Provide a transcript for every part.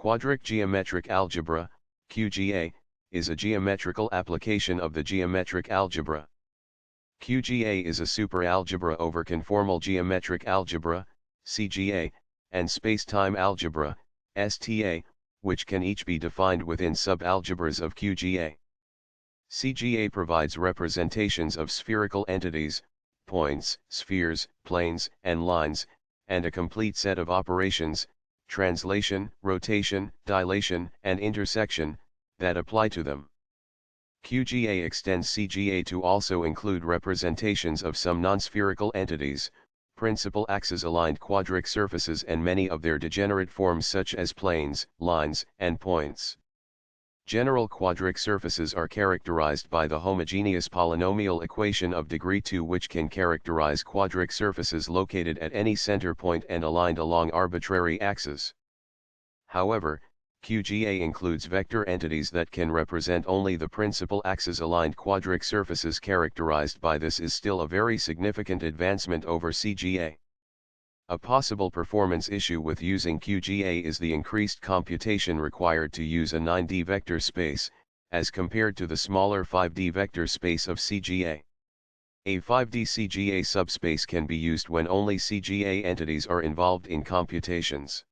Quadric geometric algebra, QGA, is a geometrical application of the geometric algebra. QGA is a superalgebra over conformal geometric algebra, CGA, and spacetime algebra, STA, which can each be defined within subalgebras of QGA. CGA provides representations of spherical entities, points, spheres, planes, and lines, and a complete set of operations, translation, rotation, dilation, and intersection, that apply to them. QGA extends CGA to also include representations of some non-spherical entities, principal axis-aligned quadric surfaces and many of their degenerate forms such as planes, lines, and points. General quadric surfaces are characterized by the homogeneous polynomial equation of degree 2, which can characterize quadric surfaces located at any center point and aligned along arbitrary axes. However, QGA includes vector entities that can represent only the principal axis-aligned quadric surfaces. Characterized by this is still a very significant advancement over CGA. A possible performance issue with using QGA is the increased computation required to use a 9D vector space, as compared to the smaller 5D vector space of CGA. A 5D CGA subspace can be used when only CGA entities are involved in computations.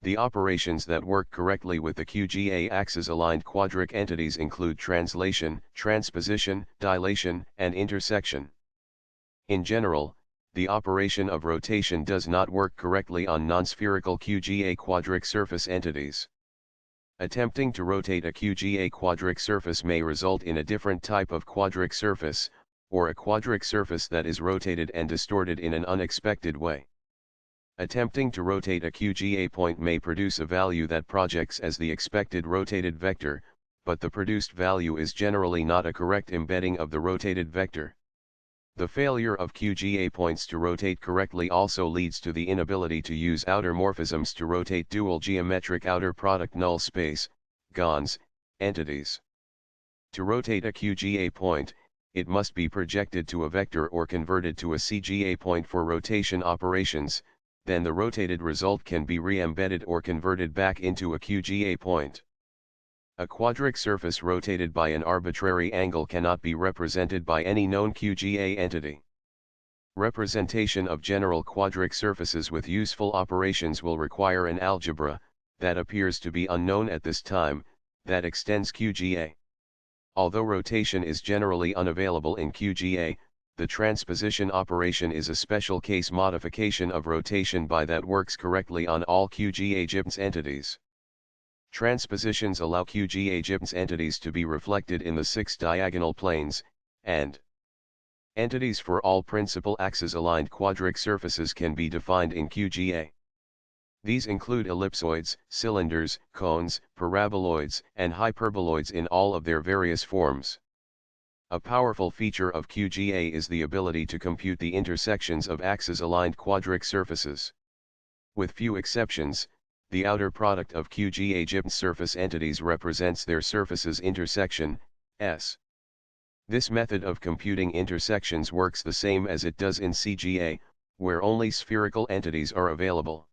The operations that work correctly with the QGA axis-aligned quadric entities include translation, transposition, dilation, and intersection. In general, the operation of rotation does not work correctly on non-spherical QGA quadric surface entities. Attempting to rotate a QGA quadric surface may result in a different type of quadric surface, or a quadric surface that is rotated and distorted in an unexpected way. Attempting to rotate a QGA point may produce a value that projects as the expected rotated vector, but the produced value is generally not a correct embedding of the rotated vector. The failure of QGA points to rotate correctly also leads to the inability to use outer morphisms to rotate dual geometric outer product null space, GONS, entities. To rotate a QGA point, it must be projected to a vector or converted to a CGA point for rotation operations, then the rotated result can be re-embedded or converted back into a QGA point. A quadric surface rotated by an arbitrary angle cannot be represented by any known QGA entity. Representation of general quadric surfaces with useful operations will require an algebra, that appears to be unknown at this time, that extends QGA. Although rotation is generally unavailable in QGA, the transposition operation is a special case modification of rotation that works correctly on all QGA GIBNS entities. Transpositions allow QGA GIBNS entities to be reflected in the 6 diagonal planes, and entities for all principal axis-aligned quadric surfaces can be defined in QGA. These include ellipsoids, cylinders, cones, paraboloids, and hyperboloids in all of their various forms. A powerful feature of QGA is the ability to compute the intersections of axis-aligned quadric surfaces. With few exceptions, the outer product of QGA GIBNS surface entities represents their surfaces intersection, S. This method of computing intersections works the same as it does in CGA, where only spherical entities are available.